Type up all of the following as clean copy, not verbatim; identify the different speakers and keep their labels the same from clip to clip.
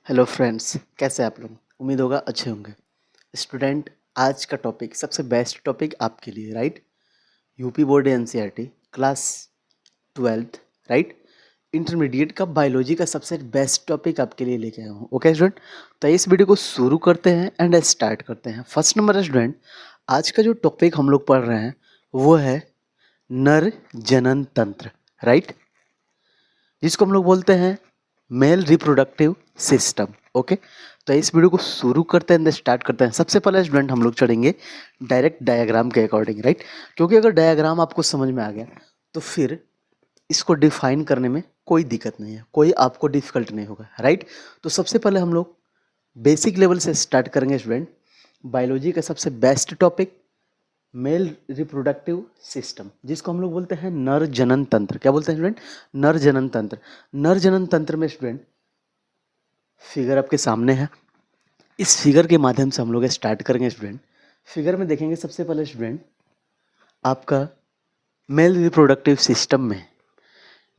Speaker 1: Hello friends, कैसे हैं आप लोग? उम्मीद होगा अच्छे होंगे। स्टूडेंट, आज का टॉपिक सबसे बेस्ट टॉपिक आपके लिए, right? UP board NCERT class 12th, right? Intermediate का बायोलॉजी का सबसे बेस्ट टॉपिक आपके लिए लेके आया हूँ। ओके स्टूडेंट, तो इस वीडियो को शुरू करते हैं एंड स्टार्ट करते हैं। फर्स्ट नंबर स्टूडेंट, आज का जो टॉपिक हम लोग पढ़ रहे हैं वो है नर जनन तंत्र, राइट? जिसको हम लोग बोलते हैं मेल रिप्रोडक्टिव सिस्टम। ओके, तो इस वीडियो को शुरू करते हैं, स्टार्ट करते हैं। सबसे पहले स्टूडेंट हम लोग चढ़ेंगे डायरेक्ट डायग्राम के अकॉर्डिंग, राइट? क्योंकि अगर डायग्राम आपको समझ में आ गया तो फिर इसको डिफाइन करने में कोई दिक्कत नहीं है, कोई आपको डिफिकल्ट नहीं होगा, राइट? तो सबसे पहले हम लोग बेसिक लेवल से स्टार्ट करेंगे स्टूडेंट। बायोलॉजी का सबसे best topic male reproductive system, जिसको हम लोग बोलते हैं नर जनन तंत्र। क्या बोलते हैं स्टूडेंट? नर जनन तंत्र। नर जनन तंत्र में स्टूडेंट फिगर आपके सामने है। इस फिगर के माध्यम से हम लोग स्टार्ट करेंगे स्टूडेंट। फिगर में देखेंगे सबसे पहले स्टूडेंट आपका मेल रिप्रोडक्टिव सिस्टम में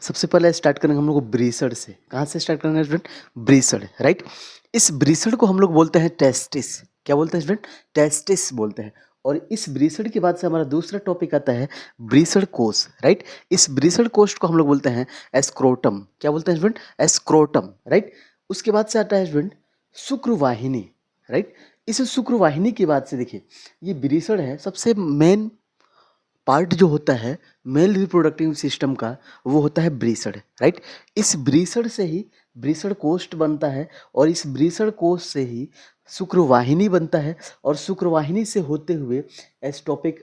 Speaker 1: सबसे पहले स्टार्ट करेंगे हम लोग ब्रीसड से। कहाँ से स्टार्ट करेंगे स्टूडेंट? ब्रीसड, राइट? इस ब्रीसड को हम लोग बोलते हैं टेस्टिस। क्या बोलते हैं स्टूडेंट? टेस्टिस बोलते हैं। और इस ब्रीसड के बाद से हमारा दूसरा टॉपिक आता है ब्रीसड कोश, राइट? इस ब्रीसड कोश को हम लोग बोलते हैं एस्क्रोटम। क्या बोलते हैं स्टूडेंट? एस्क्रोटम, राइट? उसके बाद से आता है स्टूडेंट शुक्रवाहिनी, राइट? इस शुक्रवाहिनी के बाद से देखिए ये ब्रीसड है, सबसे मेन पार्ट जो होता है मेल रिप्रोडक्टिव सिस्टम का वो होता है ब्रीसड, राइट? इस ब्रीसड से ही ब्रीसड कोष्ठ बनता है और इस ब्रीसड कोष्ठ से ही शुक्रवाहिनी बनता है और शुक्रवाहिनी से होते हुए एस्टॉपिक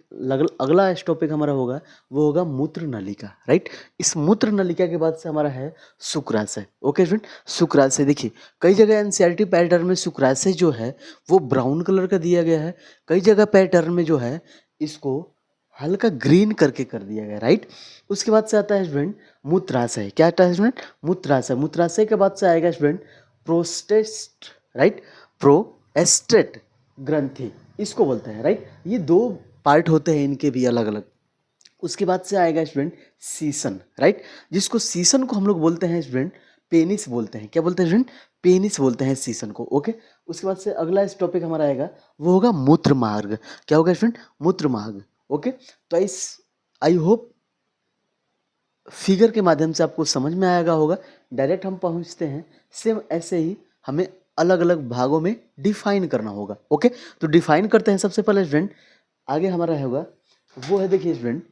Speaker 1: अगला एस्टॉपिक हमारा होगा वो होगा मूत्र नलिका, राइट? इस मूत्र नलिका के बाद से हमारा है शुक्राशय। ओके स्टूडेंट, शुक्राशय देखिए कई जगह एनसीईआरटी पैटर्न में शुक्राशय जो है वो ब्राउन कलर का दिया गया है, कई जगह पैटर्न में जो है इसको हल्का ग्रीन करके कर दिया गया, राइट? उसके बाद से आता है स्टूडेंट मूत्राशय। क्या आता है स्टूडेंट? मूत्राशय। मूत्राशय के बाद से आएगा स्टूडेंट प्रोस्टेट, राइट? प्रोस्टेट ग्रंथि इसको बोलते हैं, राइट? ये दो पार्ट होते हैं इनके भी अलग अलग। उसके बाद से आएगा स्टूडेंट सीसन, राइट? जिसको सीसन को हम लोग बोलते हैं स्टूडेंट पेनिस बोलते हैं। क्या बोलते हैं स्टूडेंट? पेनिस बोलते हैं सीसन को। ओके, उसके बाद से अगला इस टॉपिक हमारा आएगा वो होगा मूत्र मार्ग। क्या होगा स्टूडेंट? मूत्र मार्ग। ओके, तो इस आई होप फिगर के माध्यम से आपको समझ में आएगा होगा। डायरेक्ट हम पहुंचते हैं, सेम ऐसे ही हमें अलग अलग भागों में डिफाइन करना होगा। ओके, तो डिफाइन करते हैं। सबसे पहले स्टूडेंट आगे हमारा होगा वो है, देखिए स्टूडेंट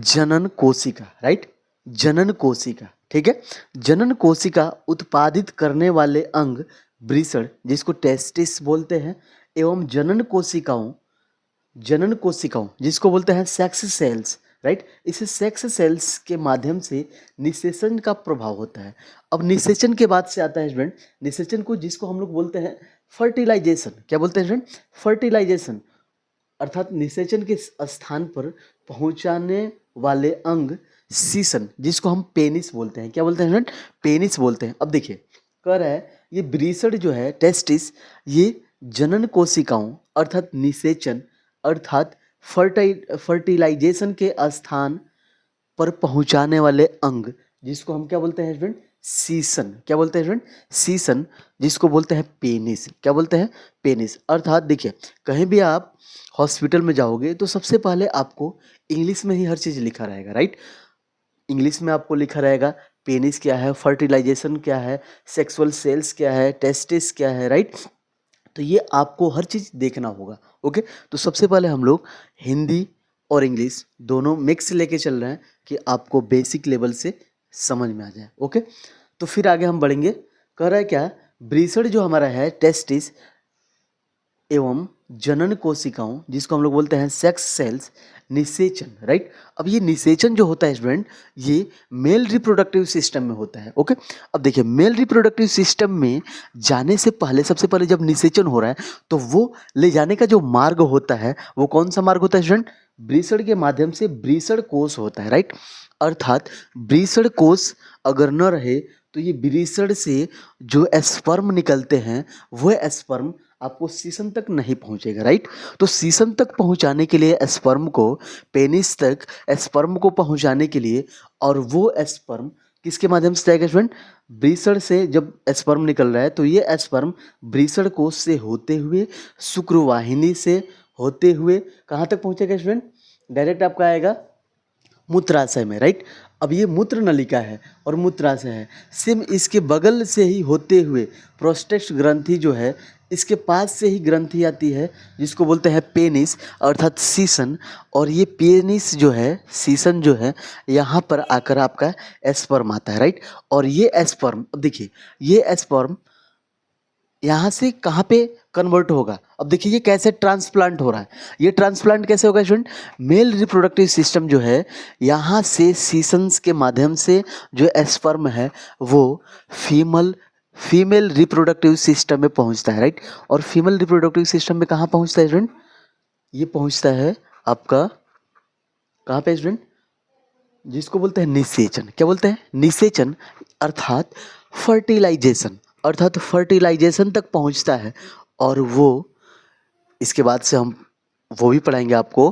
Speaker 1: जनन कोशिका, राइट? जनन कोशिका, ठीक है? जनन कोशिका उत्पादित करने वाले अंग ब्रीसड, जिसको टेस्टिस बोलते हैं, एवं जनन कोशिकाओं जिसको बोलते हैं सेक्स सेल्स, राइट? इस सेक्स सेल्स के माध्यम से निषेचन का प्रभाव होता है। अब निषेचन के बाद से आता है स्टूडेंट निषेचन को, जिसको हम लोग बोलते हैं फर्टिलाइजेशन। क्या बोलते हैं स्टूडेंट? फर्टिलाइजेशन, अर्थात निषेचन के स्थान पर पहुंचाने वाले अंग सीसन, जिसको हम पेनिस बोलते हैं। क्या बोलते हैं स्टूडेंट? पेनिस बोलते हैं। अब देखिए कर है ये ब्रीसड जो है टेस्टिस, ये जनन कोशिकाओं अर्थात निषेचन अर्थात फर्टिलाइजेशन के स्थान पर पहुंचाने वाले अंग, जिसको हम क्या बोलते हैं स्टूडेंट? सीसन। क्या बोलते हैं स्टूडेंट? सीसन, जिसको बोलते हैं पेनिस। क्या बोलते हैं? पेनिस। अर्थात देखिए कहीं भी आप हॉस्पिटल में जाओगे तो सबसे पहले आपको इंग्लिश में ही हर चीज़ लिखा रहेगा, राइट? इंग्लिश में आपको लिखा रहेगा पेनिस क्या है, फर्टिलाइजेशन क्या है, सेक्सुअल सेल्स क्या है, टेस्टिस क्या है, राइट? तो ये आपको हर चीज़ देखना होगा। ओके, तो सबसे पहले हम लोग हिंदी और इंग्लिश दोनों मिक्स लेके चल रहे हैं कि आपको बेसिक लेवल से समझ में आ जाए। ओके, तो फिर आगे हम बढ़ेंगे। कह रहा है क्या? ब्रीसड जो हमारा है टेस्टिस एवं जनन कोशिकाओं, जिसको हम लोग बोलते हैं सेक्स सेल्स, निषेचन, राइट? अब ये निषेचन जो होता है स्टूडेंट ये मेल रिप्रोडक्टिव सिस्टम में होता है। ओके, अब देखिए मेल रिप्रोडक्टिव सिस्टम में जाने से पहले सबसे पहले जब निषेचन हो रहा है तो वो ले जाने का जो मार्ग होता है वो कौन सा मार्ग होता है स्टूडेंट? ब्रीसड के माध्यम से ब्रीसड कोश होता है, राइट? अर्थात ब्रीसड कोश अगर न रहे तो ये ब्रीसड से जो स्पर्म निकलते हैं वह स्पर्म आपको सीसन तक नहीं पहुंचेगा, राइट? तो सीसन तक पहुंचाने के लिए स्पर्म को, पेनिस तक स्पर्म को पहुंचाने के लिए, और वो स्पर्म किसके माध्यम से जाएगा स्टूडेंट? ब्रीसड़ से जब स्पर्म निकल रहा है तो ये स्पर्म ब्रीसड़ कोश से होते हुए शुक्रवाहिनी से होते हुए कहाँ तक पहुँचेगा स्टूडेंट? डायरेक्ट आपका आएगा मूत्राशय में, राइट। अब ये मूत्र नलिका है और मूत्राशय है, सेम इसके बगल से ही होते हुए प्रोस्टेट ग्रंथि जो है इसके पास से ही ग्रंथि आती है जिसको बोलते हैं पेनिस अर्थात सीसन। और ये पेनिस जो है, सीसन जो है, यहाँ पर आकर आपका स्पर्म आता है, राइट। और ये स्पर्म, अब देखिए ये स्पर्म यहाँ से कहाँ पे कन्वर्ट होगा। अब देखिए ये कैसे ट्रांसप्लांट हो रहा है। ये ट्रांसप्लांट कैसे होगा स्टूडेंट? मेल रिप्रोडक्टिव सिस्टम जो है यहाँ से सीसन्स के माध्यम से जो स्पर्म है वो फीमेल रिप्रोडक्टिव सिस्टम में पहुँचता है, राइट। और फीमेल रिप्रोडक्टिव सिस्टम में कहाँ पहुँचता है स्टूडेंट? ये पहुँचता है आपका कहाँ पे स्टूडेंट? जिसको बोलते हैं निषेचन। क्या बोलते हैं? निषेचन अर्थात फर्टिलाइजेशन, अर्थात फर्टिलाइजेशन तक पहुंचता है। और वो इसके बाद से हम वो भी पढ़ाएंगे आपको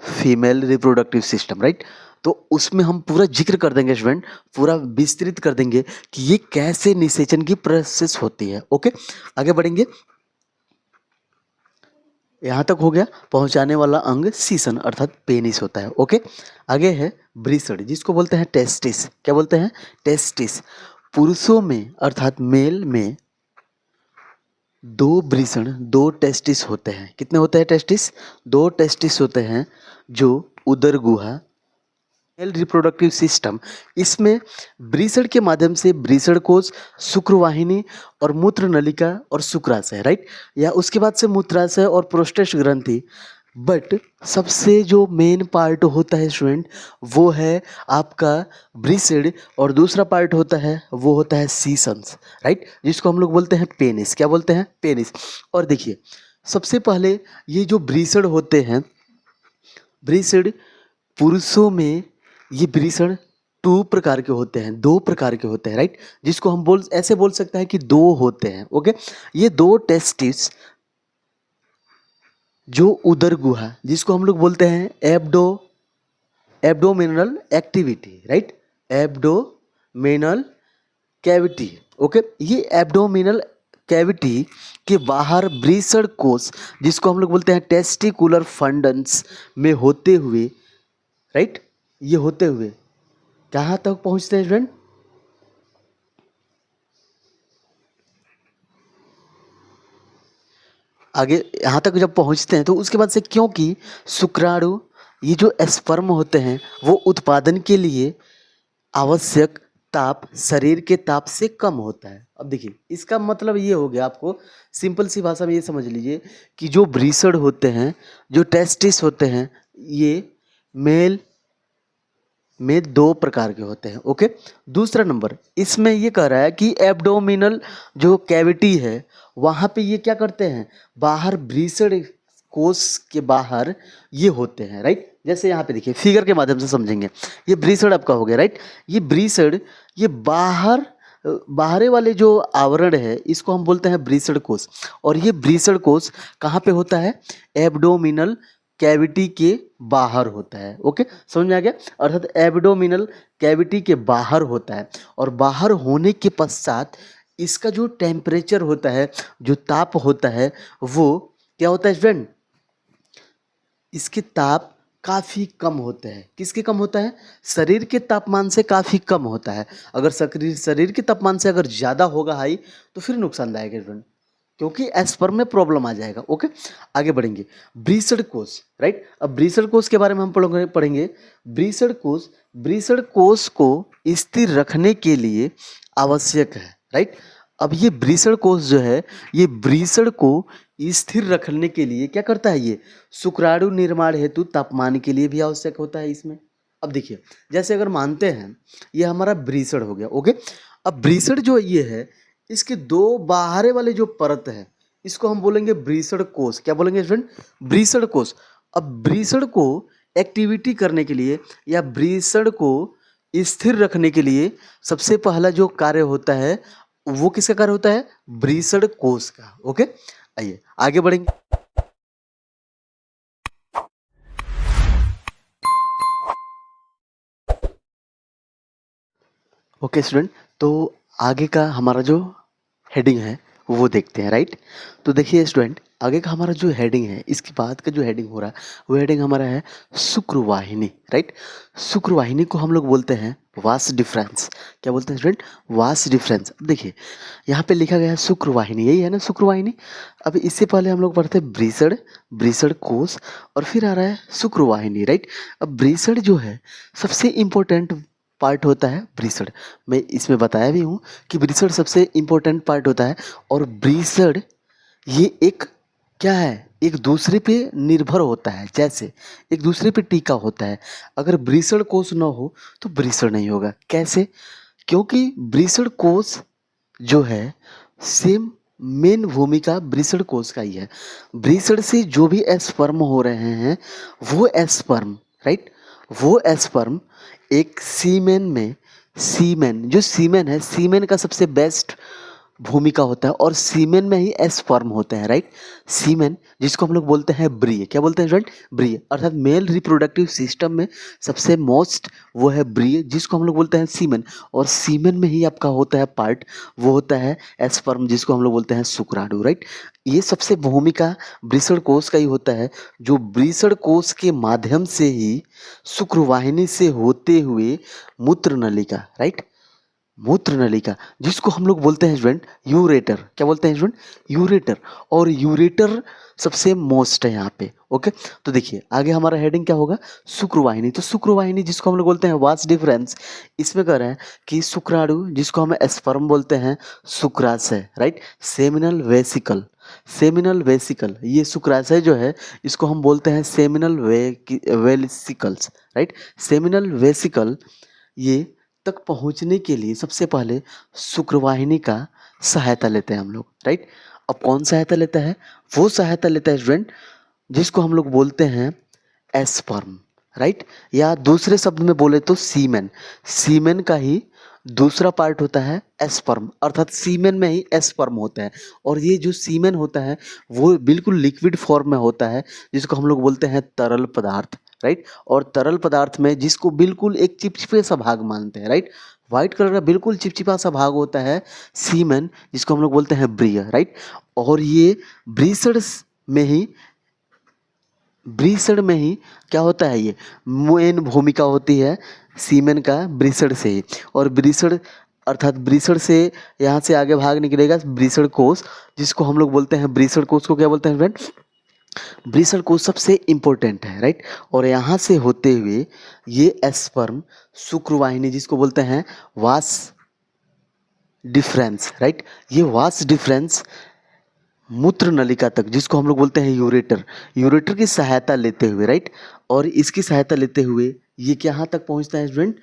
Speaker 1: फीमेल रिप्रोडक्टिव सिस्टम, राइट। तो उसमें हम पूरा जिक्र कर देंगे स्टूडेंट, पूरा विस्तृत कर देंगे कि ये कैसे निषेचन की प्रोसेस होती है। ओके, आगे बढ़ेंगे। यहाँ तक हो गया। पहुंचाने वाला अंग सीसन अर्थात पेनिस होता है। ओके, आगे है ब्रीसड जिसको बोलते हैं टेस्टिस। क्या बोलते हैं? टेस्टिस। पुरुषों में अर्थात मेल में दो ब्रीसण, दो टेस्टिस होते हैं। कितने होते हैं टेस्टिस? दो टेस्टिस होते हैं जो उदर गुहा मेल रिप्रोडक्टिव सिस्टम, इसमें ब्रीसड़ के माध्यम से ब्रीसड़ कोश, शुक्रवाहिनी और मूत्र नलिका और शुक्राशय, राइट। या उसके बाद से मूत्राशय और प्रोस्टेट ग्रंथि। बट सबसे जो मेन पार्ट होता है स्टूडेंट वो है आपका ब्रीसड और दूसरा पार्ट होता है वो होता है सीसन्स, राइट, जिसको हम लोग बोलते हैं पेनिस। क्या बोलते हैं? पेनिस। और देखिए सबसे पहले ये जो ब्रीसड होते हैं, ब्रीसड पुरुषों में ये ब्रीसण टू प्रकार के होते हैं, दो प्रकार के होते हैं, राइट, जिसको हम ऐसे बोल सकते हैं कि दो होते हैं। ओके, ये दो टेस्टिस जो उदर गुहा जिसको हम लोग बोलते हैं abdominal activity, right, abdominal cavity. Okay, ये एब्डोमिनल कैविटी के बाहर ब्रीसड कोश जिसको हम लोग बोलते हैं टेस्टिकुलर फंडन्स में होते हुए, राइट, ये होते हुए कहाँ तक पहुँचते हैं स्टूडेंट? आगे यहाँ तक जब पहुँचते हैं तो उसके बाद से, क्योंकि शुक्राणु ये जो स्पर्म होते हैं वो उत्पादन के लिए आवश्यक ताप शरीर के ताप से कम होता है। अब देखिए इसका मतलब ये हो गया, आपको सिंपल सी भाषा में ये समझ लीजिए कि जो ब्रीसड होते हैं, जो टेस्टिस होते हैं, ये मेल में दो प्रकार के होते हैं। ओके, दूसरा नंबर इसमें ये कह रहा है कि एब्डोमिनल जो कैविटी है वहाँ पे ये क्या करते हैं, बाहर ब्रीसड कोश के बाहर ये होते हैं, राइट। जैसे यहाँ पे देखिए फिगर के माध्यम से समझेंगे। ये ब्रीसड आपका हो गया, राइट। ये ब्रीसड ये बाहरे वाले जो आवरण है इसको हम बोलते हैं ब्रीसड कोश। और ये ब्रीसड कोश कहाँ पे होता है? एब्डोमिनल कैविटी के बाहर होता है। ओके, समझ में आ गया? अर्थात एब्डोमिनल कैविटी के बाहर होता है। और बाहर होने के पश्चात इसका जो टेम्परेचर होता है, जो ताप होता है, वो क्या होता है स्टूडेंट? इसके ताप काफ़ी कम होते हैं। किसके कम होता है? शरीर के तापमान से काफ़ी कम होता है। अगर शरीर के तापमान से अगर ज़्यादा होगा हाई तो फिर नुकसानदायक है स्टूडेंट, क्योंकि एस्पर्म में प्रॉब्लम आ जाएगा। ओके, आगे बढ़ेंगे। ब्रीसड कोश, राइट। अब ब्रीसड कोश के बारे में हम पढ़ेंगे। ब्रीसड कोश को स्थिर रखने के लिए आवश्यक है, राइट। अब ये ब्रीसड कोश जो है, ये ब्रीसड को स्थिर रखने के लिए क्या करता है? ये शुक्राणु निर्माण हेतु तापमान के लिए भी आवश्यक होता है इसमें। अब देखिए जैसे अगर मानते हैं ये हमारा ब्रीसड हो गया। ओके, अब ब्रीसड जो ये है इसके दो बाहरे वाले जो परत है इसको हम बोलेंगे ब्रीसड कोश। क्या बोलेंगे स्टूडेंट? ब्रीसड कोश। अब ब्रीसड को एक्टिविटी करने के लिए या ब्रीसड को स्थिर रखने के लिए सबसे पहला जो कार्य होता है वो किसका कार्य होता है? ब्रीसड कोश का। ओके, आइए आगे बढ़ेंगे। ओके स्टूडेंट, तो आगे का हमारा जो हेडिंग है वो देखते हैं, राइट। तो देखिए स्टूडेंट, आगे का हमारा जो हेडिंग है, इसके बाद का जो हेडिंग हो रहा है वो हेडिंग हमारा है शुक्रवाहिनी, राइट। शुक्रवाहिनी को हम लोग बोलते हैं वास डिफरेंस। क्या बोलते हैं स्टूडेंट? Vas deferens. अब देखिए यहाँ पे लिखा गया है शुक्रवाहिनी, यही है ना शुक्रवाहिनी। अब इससे पहले हम लोग पढ़ते हैं ब्रीसड़, ब्रीसड़ कोष, और फिर आ रहा है शुक्रवाहिनी, राइट। अब ब्रीसड़ जो है सबसे इम्पोर्टेंट पार्ट होता है ब्रीसड़। मैं इसमें बताया भी हूँ कि ब्रीसड़ सबसे इम्पोर्टेंट पार्ट होता है। और ब्रीसड़ ये एक क्या है, एक दूसरे पे निर्भर होता है, जैसे एक दूसरे पे टीका होता है। अगर ब्रीसड़ कोष ना हो तो ब्रीसड़ नहीं होगा। कैसे? क्योंकि ब्रीसड़ कोष जो है सेम मेन भूमिका ब्रीसड़ कोष का ही है। ब्रीसड़ से जो भी एस्पर्म हो रहे हैं वो एस्पर्म, राइट, वो एस्पर्म एक सीमेन में, सीमेन जो सीमेन है, सीमेन का सबसे बेस्ट भूमिका होता है और सीमेन में ही एस्पर्म होते हैं, राइट। सीमेन जिसको हम लोग बोलते हैं ब्रिय, क्या बोलते हैं स्टूडेंट? ब्रिय, अर्थात मेल रिप्रोडक्टिव सिस्टम में सबसे मोस्ट वो है ब्रिय, जिसको हम लोग बोलते हैं सीमेन। और सीमेन में ही आपका होता है पार्ट, वो होता है एस्पर्म, जिसको हम लोग बोलते हैं शुक्राणु, राइट। ये सबसे भूमिका ब्रीसड़ कोष का ही होता है, जो ब्रीसड़ कोष के माध्यम से ही शुक्रवाहिनी से होते हुए मूत्र नलिका, राइट, मूत्र नलिका, जिसको हम लोग बोलते हैं स्टूडेंट यूरेटर। क्या बोलते हैं स्टूडेंट? यूरेटर। और यूरेटर सबसे मोस्ट है यहाँ पे, ओके। तो देखिए आगे हमारा हेडिंग क्या होगा? शुक्रवाहिनी। तो शुक्रवाहिनी जिसको हम लोग बोलते हैं वास डिफरेंस, इसमें कह रहे हैं कि शुक्राणु जिसको हम एस्पर्म बोलते हैं शुक्राशय, right. Seminal vesicle, seminal vesicle, ये शुक्राशय जो है इसको हम बोलते हैं seminal vesicles, right. Seminal vesicle ये तक पहुंचने के लिए सबसे पहले शुक्रवाहिनी का सहायता लेते हैं हम लोग, राइट। अब कौन सहायता लेता है? वो सहायता लेता है स्टूडेंट जिसको हम लोग बोलते हैं एस्पर्म, राइट, या दूसरे शब्द में बोले तो सीमेन। सीमेन का ही दूसरा पार्ट होता है एस्पर्म, अर्थात सीमेन में ही एस्पर्म होता है। और ये जो सीमेन होता है वो बिल्कुल लिक्विड फॉर्म में होता है, जिसको हम लोग बोलते हैं तरल पदार्थ, राइट। और तरल पदार्थ में जिसको बिल्कुल एक चिपचिपे सा भाग मानते हैं, राइट, व्हाइट कलर का बिल्कुल चिपचिपा सा भाग होता है सीमेन, जिसको हम लोग बोलते हैं ब्रिय, राइट। और ये ब्रीसड़ में ही, ब्रीसड़ में ही क्या होता है, ये मेन भूमिका होती है सीमेन का ब्रीसड़ से ही। और ब्रीसड़ अर्थात ब्रीसड़ से यहाँ से आगे भाग निकलेगा ब्रीसड़ कोष, जिसको हम लोग बोलते हैं, ब्रीसड़ कोष को क्या बोलते हैं फ्रेंड? ब्रीसड़ कोष सबसे इम्पोर्टेंट है, राइट। और यहाँ से होते हुए ये एस्पर्म शुक्रवाहिनी जिसको बोलते हैं वास डिफरेंस, राइट, ये वास डिफरेंस मूत्र नलिका तक, जिसको हम लोग बोलते हैं यूरेटर, यूरेटर की सहायता लेते हुए, राइट। और इसकी सहायता लेते हुए ये कहाँ तक पहुँचता है स्टूडेंट?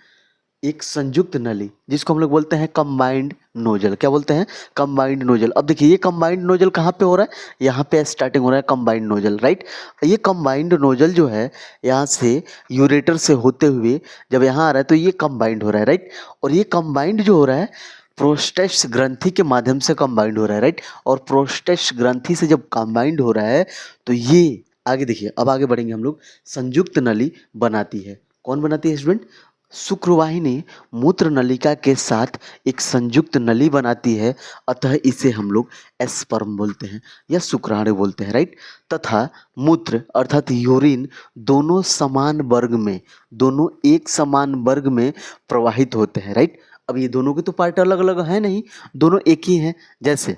Speaker 1: एक संयुक्त नली, जिसको हम लोग बोलते हैं कंबाइंड नोजल। क्या बोलते हैं? Combined nozzle. अब देखिए ये कंबाइंड नोजल कहाँ पे हो रहा है? यहाँ पे स्टार्टिंग हो रहा है कंबाइंड नोजल, राइट। ये कंबाइंड नोजल जो है यहाँ से यूरेटर से होते हुए जब यहाँ आ रहा है तो ये कंबाइंड हो रहा है, राइट। और ये कंबाइंड जो हो रहा है प्रोस्टेट ग्रंथि के माध्यम से कंबाइंड हो रहा है, राइट। और प्रोस्टेट ग्रंथि से जब कंबाइंड हो रहा है तो ये आगे देखिए, अब आगे बढ़ेंगे हम लोग, संयुक्त नली बनाती है। कौन बनाती है स्टूडेंट? शुक्रवाहिनी मूत्र नलिका के साथ एक संयुक्त नली बनाती है, अतः इसे हम लोग एस्पर्म बोलते हैं या शुक्राणु बोलते हैं, राइट। तथा मूत्र अर्थात यूरिन दोनों समान वर्ग में, दोनों एक समान वर्ग में प्रवाहित होते हैं, राइट। अब ये दोनों के तो पार्ट अलग अलग है नहीं, दोनों एक ही हैं। जैसे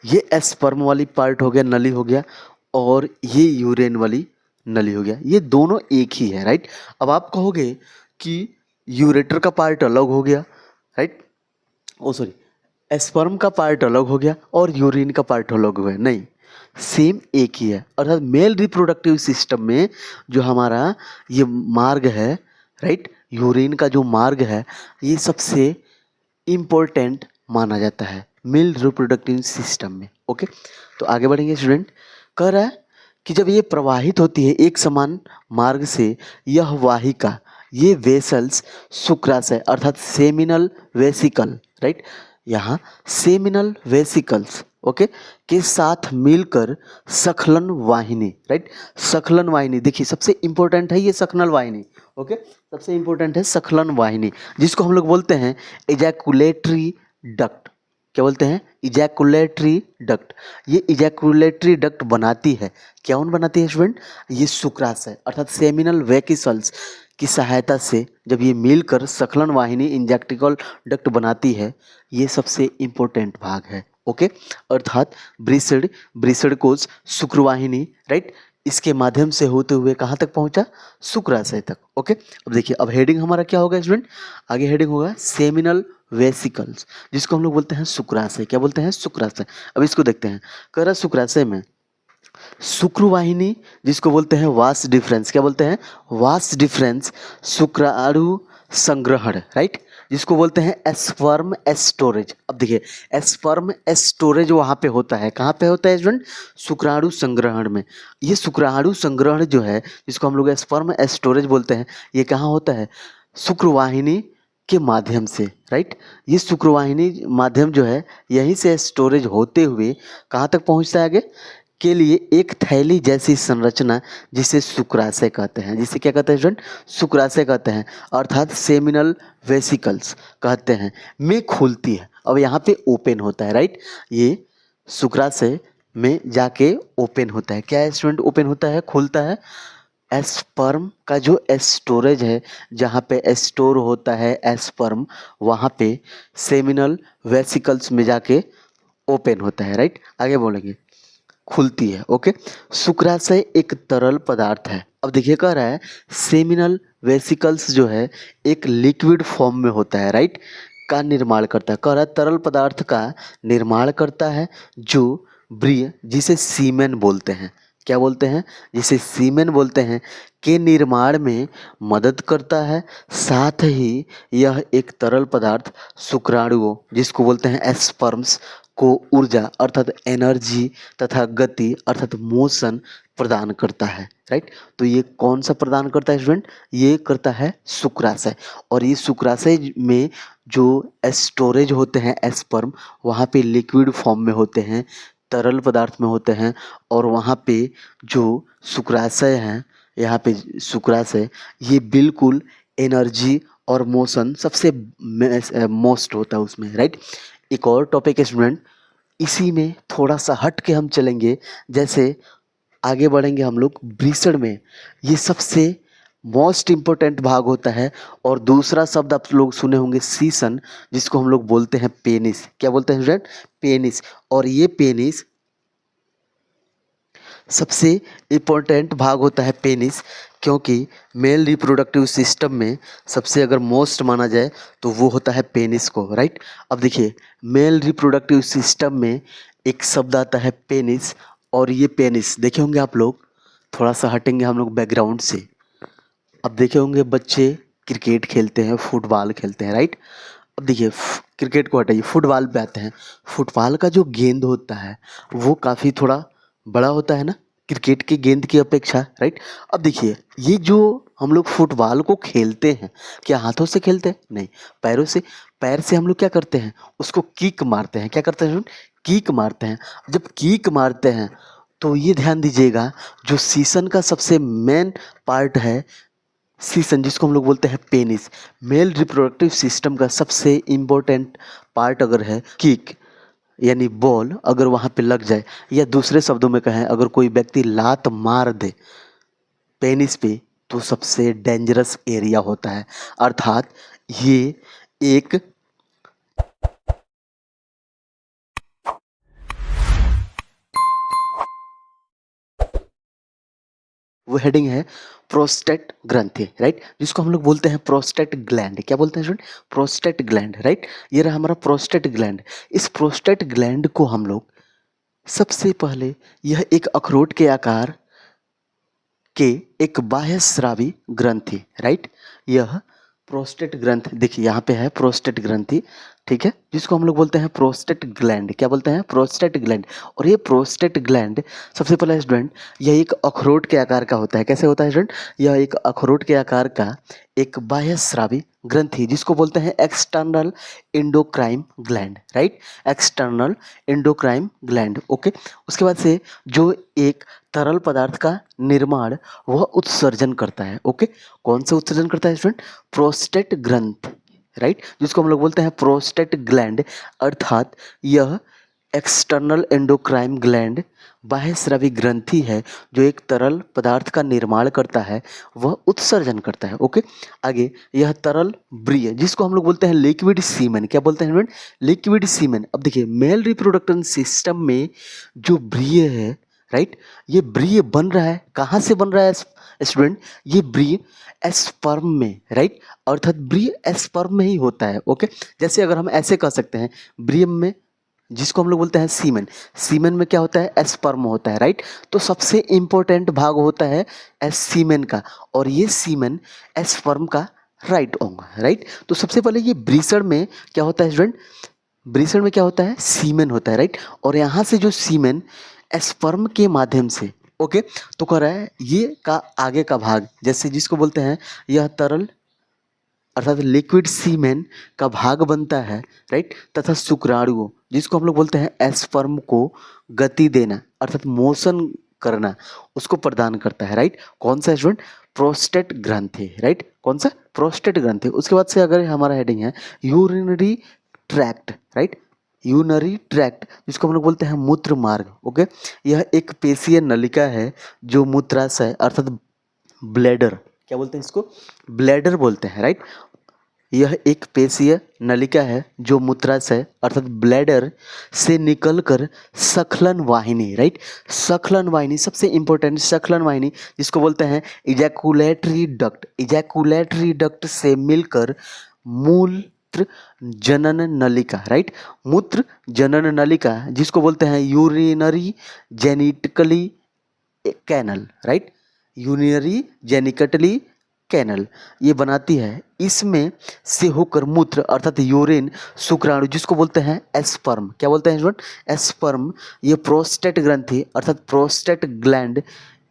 Speaker 1: ये एस्पर्म वाली पार्ट हो गया, नली हो गया, और ये यूरेन वाली नली हो गया, ये दोनों एक ही है, राइट। अब आप कहोगे कि यूरेटर का पार्ट अलग हो गया, राइट, ओ सॉरी, एस्पर्म का पार्ट अलग हो गया और यूरिन का पार्ट अलग हुआ है। नहीं, सेम एक ही है। अर्थात मेल रिप्रोडक्टिव सिस्टम में जो हमारा ये मार्ग है, राइट, यूरिन का जो मार्ग है ये सबसे इम्पोर्टेंट माना जाता है मेल रिप्रोडक्टिव सिस्टम में, ओके। तो आगे बढ़ेंगे स्टूडेंट, कह रहा है कि जब ये प्रवाहित होती है एक समान मार्ग से, यह वाहिका, ये वेसल्स शुक्राशय अर्थात सेमिनल वेसिकल, राइट, यहाँ सेमिनल वेसिकल्स, ओके, के साथ मिलकर सखलन वाहिनी, राइट। सखलन वाहिनी देखिए सबसे इंपॉर्टेंट है ये सखलन वाहिनी, ओके, सबसे इंपॉर्टेंट है सखलन वाहिनी, जिसको हम लोग बोलते हैं इजैकुलेटरी डक्ट। क्या बोलते हैं? Ejaculatory duct. ये इजैकुलेटरी डक्ट बनाती है, कौन बनाती है स्टूडेंट? ये शुक्राशय अर्थात सेमिनल वेसिकल्स की सहायता से जब ये मिलकर सखलन वाहिनी इंजेक्टिकल डक्ट बनाती है, ये सबसे इम्पोर्टेंट भाग है, ओके। अर्थात ब्रिसड कोश शुक्रवाहिनी, राइट, इसके माध्यम से होते हुए कहाँ तक पहुंचा? शुक्राशय तक, ओके। अब देखिए अब हेडिंग हमारा क्या होगा स्टूडेंट? आगे हेडिंग होगा सेमिनल वेसिकल्स, जिसको हम लोग बोलते हैं शुक्राशय। क्या बोलते हैं? शुक्राशय। अब इसको देखते हैं। कह रहा शुक्राशय में शुक्रवाहिनी, जिसको बोलते हैं वास डिफरेंस। क्या बोलते हैं? वास डिफरेंस शुक्राणु संग्रहण, राइट, जिसको बोलते हैं एस्पर्म स्टोरेज। अब देखिए एस्पर्म स्टोरेज वहाँ पे होता है, कहाँ पे होता है स्टूडेंट? शुक्राणु संग्रहण में। ये शुक्राणु संग्रहण जो है, जिसको हम लोग एस्पर्म स्टोरेज बोलते हैं, ये कहाँ होता है? शुक्रवाहिनी के माध्यम से, राइट। ये शुक्रवाहिनी माध्यम जो है यहीं से स्टोरेज होते हुए कहाँ तक पहुँचता है आगे के लिए एक थैली जैसी संरचना, जिसे शुक्राशय कहते हैं। जिसे क्या कहते हैं स्टूडेंट? शुक्राशय कहते हैं, अर्थात सेमिनल वेसिकल्स कहते हैं, में खुलती है। अब यहाँ पे ओपन होता है, राइट, ये शुक्राशय में जाके ओपन होता है। क्या है स्टूडेंट? ओपन होता है, खुलता है। एस्पर्म का जो स्टोरेज है, जहाँ पे स्टोर होता है एस्पर्म, वहाँ पे सेमिनल वेसिकल्स में जाके ओपन होता है, राइट। आगे बोलेंगे खुलती है, ओके। शुक्राशय एक तरल पदार्थ है। अब देखिए कह रहा है सेमिनल वेसिकल्स जो है एक लिक्विड फॉर्म में होता है, राइट, का निर्माण करता है। कह रहा है तरल पदार्थ का निर्माण करता है, जो ब्रिय, जिसे सीमेन बोलते हैं। क्या बोलते हैं? जिसे सीमेन बोलते हैं, के निर्माण में मदद करता है। साथ ही यह एक तरल पदार्थ शुक्राणुओं, जिसको बोलते हैं एस्पर्म्स, को ऊर्जा अर्थात एनर्जी तथा गति अर्थात मोशन प्रदान करता है, राइट। तो ये कौन सा प्रदान करता है स्टूडेंट? ये करता है शुक्राशय। और ये शुक्राशय में जो स्टोरेज होते हैं एस्पर्म, वहाँ पे लिक्विड फॉर्म में होते हैं, तरल पदार्थ में होते हैं। और वहाँ पे जो शुक्राशय हैं, यहाँ पे शुक्राशय, ये बिल्कुल एनर्जी और मोशन सबसे मोस्ट होता है उसमें, राइट। एक और टॉपिक है स्टूडेंट, इसी में थोड़ा सा हट के हम चलेंगे, जैसे आगे बढ़ेंगे हम लोग ब्रीसड में, ये सबसे मोस्ट इम्पोर्टेंट भाग होता है। और दूसरा शब्द आप लोग सुने होंगे सीसन, जिसको हम लोग बोलते हैं पेनिस। क्या बोलते हैं स्टूडेंट? पेनिस। और ये पेनिस सबसे इम्पोर्टेंट भाग होता है पेनिस, क्योंकि मेल रिप्रोडक्टिव सिस्टम में सबसे अगर मोस्ट माना जाए तो वो होता है पेनिस को, राइट। अब देखिए मेल रिप्रोडक्टिव सिस्टम में एक शब्द आता है पेनिस, और ये पेनिस देखे होंगे आप लोग, थोड़ा सा हटेंगे हम लोग बैकग्राउंड से। अब देखे होंगे बच्चे क्रिकेट खेलते हैं, फुटबॉल खेलते हैं, राइट। अब देखिए क्रिकेट को हटाइए, फुटबॉल पे आते हैं। फुटबॉल का जो गेंद होता है वो काफ़ी थोड़ा बड़ा होता है ना क्रिकेट की गेंद की अपेक्षा, राइट। अब देखिए ये जो हम लोग फुटबॉल को खेलते हैं, क्या हाथों से खेलते हैं? नहीं, पैरों से। पैर से हम लोग क्या करते हैं? उसको किक मारते हैं। क्या करते हैं? किक मारते हैं। जब किक मारते हैं तो ये ध्यान दीजिएगा, जो सीसन का सबसे मेन पार्ट है, सीसन जिसको हम लोग बोलते हैं पेनिस, मेल रिप्रोडक्टिव सिस्टम का सबसे इम्पोर्टेंट पार्ट अगर है किक, यानी बॉल अगर वहाँ पे लग जाए, या दूसरे शब्दों में कहें अगर कोई व्यक्ति लात मार दे पेनिस पे, तो सबसे डेंजरस एरिया होता है। अर्थात ये एक वो हेडिंग है प्रोस्टेट ग्रंथि, राइट, जिसको हम लोग बोलते हैं प्रोस्टेट ग्लैंड। क्या बोलते हैं स्टूडेंट? Prostate gland, right. ये रहा हमारा प्रोस्टेट ग्लैंड। इस प्रोस्टेट ग्लैंड को हम लोग सबसे पहले, यह एक अखरोट के आकार के एक बाह्यस्रावी ग्रंथि, राइट। यह प्रोस्टेट ग्रंथि, देखिए यहाँ पे है प्रोस्टेट ग्रंथि, ठीक है, जिसको हम लोग बोलते हैं प्रोस्टेट ग्लैंड। क्या बोलते हैं? Prostate gland. और ये प्रोस्टेट ग्लैंड सबसे पहले स्टूडेंट, यह एक अखरोट के आकार का होता है। कैसे होता है स्टूडेंट? यह एक अखरोट के आकार का एक बाह्यस्रावी ग्रंथि जिसको बोलते हैं external endocrine gland, right, external endocrine gland. Okay, उसके बाद से जो एक तरल पदार्थ का निर्माण वह उत्सर्जन करता है। ओके, कौन सा उत्सर्जन करता है स्टूडेंट? प्रोस्टेट ग्रंथ, राइट, जिसको हम लोग बोलते हैं प्रोस्टेट ग्लैंड, अर्थात यह एक्सटर्नल एंडोक्राइन ग्लैंड बाह्यस्रावी ग्रंथि है जो एक तरल पदार्थ का निर्माण करता है, वह उत्सर्जन करता है। ओके, आगे यह तरल ब्रिय जिसको हम लोग बोलते हैं लिक्विड सीमेन, क्या बोलते हैं स्टूडेंट? लिक्विड सीमेन। अब देखिए मेल रिप्रोडक्शन सिस्टम में जो ब्रिय है, राइट, ये ब्रिय बन रहा है, कहाँ से बन रहा है स्टूडेंट? ये ब्रिय एस्पर्म में, राइट, अर्थात ब्रिय एस्पर्म में ही होता है। ओके, जैसे अगर हम ऐसे कह सकते हैं ब्रियम में जिसको हम लोग बोलते हैं सीमेन, सीमेन में क्या होता है? एस्पर्म होता है, राइट। तो सबसे इंपॉर्टेंट भाग होता है एस सीमेन का, और ये सीमेन एस्पर्म का राइट अंग, राइट। तो सबसे पहले ये ब्रीसड में क्या होता है स्टूडेंट? ब्रीसड में क्या होता है? सीमेन होता है, राइट। और यहाँ से जो सीमेन एस्पर्म के माध्यम से, ओके, तो कह रहा है ये का आगे का भाग, जैसे जिसको बोलते हैं यह तरल अर्थात लिक्विड सीमेन का भाग बनता है, राइट, तथा शुक्राणुओं जिसको हम लोग बोलते हैं एस्पर्म को गति देना अर्थात मोशन करना उसको प्रदान करता है, राइट। कौन सा स्टूडेंट? प्रोस्टेट ग्रंथि, राइट, कौन सा? प्रोस्टेट ग्रंथि। उसके बाद से अगर हमारा हेडिंग है urinary tract, right, unary tract जिसको हम लोग बोलते हैं मूत्र मार्ग। ओके, यह एक पेशीय नलिका है जो मूत्राशय अर्थात ब्लैडर, क्या बोलते हैं इसको? ब्लैडर बोलते हैं, राइट। यह एक पेशीय नलिका है जो मूत्राशय अर्थात ब्लैडर से निकलकर सखलन वाहिनी, राइट, सखलन वाहिनी सबसे इंपॉर्टेंट, सखलन वाहिनी जिसको बोलते हैं इजैकुलेटरी डक्ट, इजैकुलेटरी डक्ट से मिलकर मूत्र जनन नलिका, राइट, मूत्र जनन नलिका जिसको बोलते हैं urinary genitally canal, right, urinary genitally canal ये बनाती है। इसमें से होकर मूत्र अर्थात यूरिन शुक्राणु जिसको बोलते हैं एस्पर्म, क्या बोलते हैं स्टूडेंट? एस्पर्म, ये प्रोस्टेट ग्रंथि अर्थात प्रोस्टेट ग्लैंड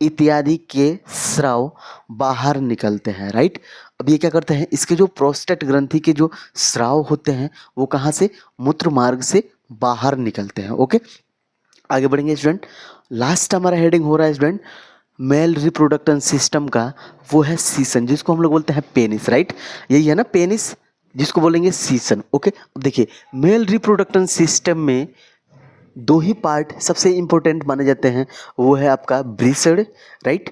Speaker 1: इत्यादि के स्राव बाहर निकलते हैं, राइट। अब ये क्या करते हैं? इसके जो प्रोस्टेट ग्रंथि के जो स्राव होते हैं वो कहाँ से? मूत्र मार्ग से बाहर निकलते हैं। ओके, आगे बढ़ेंगे स्टूडेंट। लास्ट हमारा हेडिंग हो रहा है स्टूडेंट मेल रिप्रोडक्शन सिस्टम का, वो है सीसन जिसको हम लोग बोलते हैं पेनिस, राइट, यही है ना पेनिस जिसको बोलेंगे सीसन। ओके, अब देखिए मेल रिप्रोडक्शन सिस्टम में दो ही पार्ट सबसे इंपॉर्टेंट माने जाते हैं, वो है आपका ब्रीसड, राइट,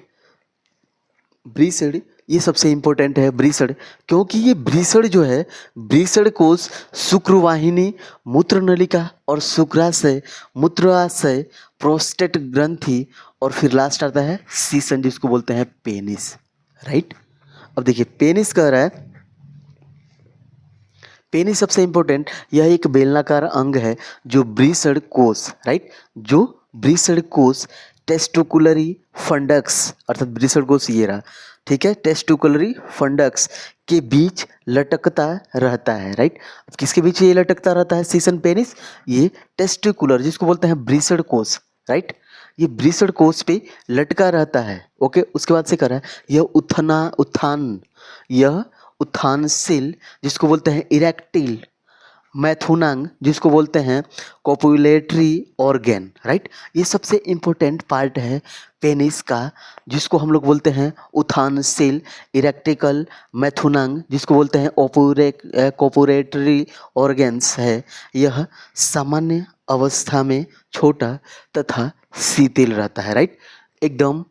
Speaker 1: ब्रीसड ये सबसे इंपॉर्टेंट है ब्रीसड, क्योंकि ये ब्रीसड जो है ब्रीसड कोष शुक्रवाहिनी मूत्र नलिका और शुक्राशय मूत्राशय प्रोस्टेट ग्रंथि और फिर लास्ट आता है सीसन जिसको बोलते हैं पेनिस, राइट। अब देखिए पेनिस कह रहा है, पेनिस सबसे इंपॉर्टेंट, यह एक बेलनाकार अंग है जो ब्रीसड कोष, राइट, जो ब्रीसड कोष टेस्टुकुलरी फंडक्स अर्थात ब्रीसड कोष ये रहा, ठीक है, टेस्टुकुलरी फंडक्स के बीच लटकता रहता है, राइट। अब किसके बीच ये लटकता रहता है सीसन पेनिस? ये टेस्टिकुलर जिसको बोलते हैं ब्रीसड कोष, राइट, ये ब्रीसड कोष पे लटका रहता है। ओके, उसके बाद से कर रहा है यह उत्थानशील जिसको बोलते हैं इरेक्टिल मैथुनांग जिसको बोलते हैं कोपुलेटरी ऑर्गेन, राइट, ये सबसे इंपॉर्टेंट पार्ट है पेनिस का जिसको हम लोग बोलते हैं उत्थानशील इरेक्टिकल मैथुनांग जिसको बोलते हैं कोपुलेटरी ऑर्गेन्स है। यह सामान्य अवस्था में छोटा तथा शिथिल रहता है, राइट, एकदम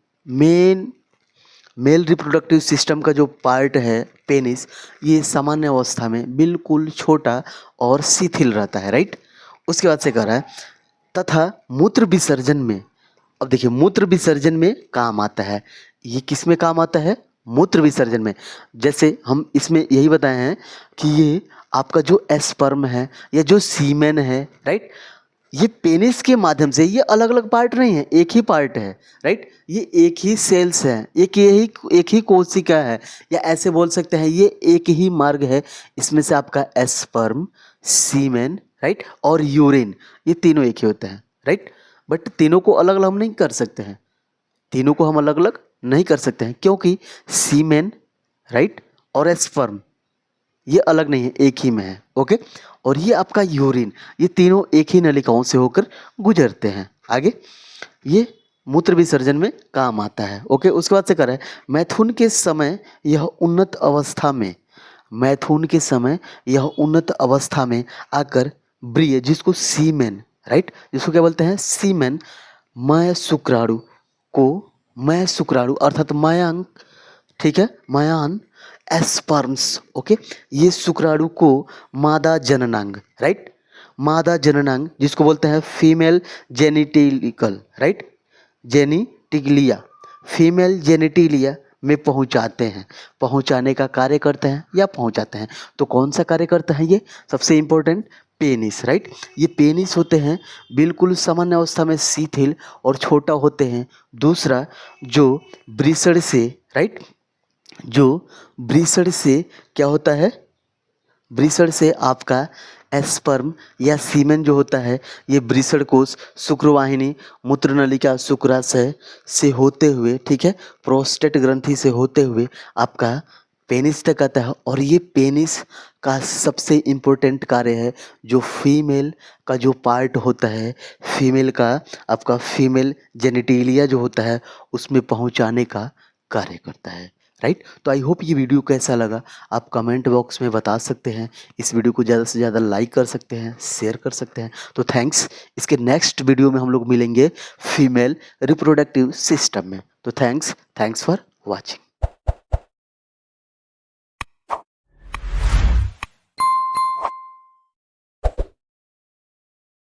Speaker 1: मेल रिप्रोडक्टिव सिस्टम का जो पार्ट है पेनिस ये सामान्य अवस्था में बिल्कुल छोटा और शिथिल रहता है, राइट। उसके बाद से कह रहा है तथा मूत्र विसर्जन में, अब देखिए मूत्र विसर्जन में काम आता है, ये किस में काम आता है? मूत्र विसर्जन में। जैसे हम इसमें यही बताए हैं कि ये आपका जो एस्पर्म है या जो सीमेन है, राइट, ये पेनिस के माध्यम से, ये अलग अलग पार्ट नहीं है, एक ही पार्ट है, राइट, ये एक ही सेल्स है, एक ही कोशिका है, या ऐसे बोल सकते हैं ये एक ही मार्ग है, इसमें से आपका एस्पर्म, सीमेन, राइट, और यूरिन ये तीनों एक ही होते हैं, राइट। बट तीनों को अलग अलग हम नहीं कर सकते हैं, तीनों को हम अलग अलग नहीं कर सकते हैं क्योंकि सीमेन, राइट, और एस्पर्म ये अलग नहीं है, एक ही में है। ओके, और ये आपका यूरिन, ये तीनों एक ही नलिकाओं से होकर गुजरते हैं। आगे ये मूत्र विसर्जन में काम आता है। ओके, उसके बाद से कर रहा है मैथुन के समय यह उन्नत अवस्था में, मैथुन के समय यह उन्नत अवस्था में आकर ब्रिय, जिसको सीमेन, राइट, जिसको क्या बोलते हैं, सीमेन, मय शुक्राणु को, मय शुक्राणु अर्थात मयांक, ठीक है, मयान एस्पर्म्स, ओके, ये शुक्राणु को मादा जननांग, राइट, मादा जननांग जिसको बोलते हैं फीमेल जेनिटिलिकल, राइट, जेनिटिलिया, फीमेल जेनिटिलिया में पहुंचाते हैं, पहुंचाने का कार्य करते हैं या पहुंचाते हैं। तो कौन सा कार्य करता है ये, सबसे इंपॉर्टेंट पेनिस, राइट, ये पेनिस होते हैं बिल्कुल सामान्य अवस्था में शिथिल और छोटा होते हैं। दूसरा जो वृषण से, राइट, जो वृषण से क्या होता है, वृषण से आपका एस्पर्म या सीमेन जो होता है, ये वृषण कोश, शुक्रवाहिनी, मूत्रनलिका, शुक्राशय से होते हुए, ठीक है, प्रोस्टेट ग्रंथि से होते हुए आपका पेनिस तक आता है। और ये पेनिस का सबसे इम्पोर्टेंट कार्य है, जो फीमेल का जो पार्ट होता है, फीमेल का आपका फीमेल जेनिटेलिया जो होता है उसमें पहुंचाने का कार्य करता है, राइट। तो आई होप ये वीडियो कैसा लगा आप कमेंट बॉक्स में बता सकते हैं। इस वीडियो को ज़्यादा से ज़्यादा लाइक कर सकते हैं, शेयर कर सकते हैं। तो थैंक्स। इसके नेक्स्ट वीडियो में हम लोग मिलेंगे फीमेल रिप्रोडक्टिव सिस्टम में। तो थैंक्स फॉर वॉचिंग।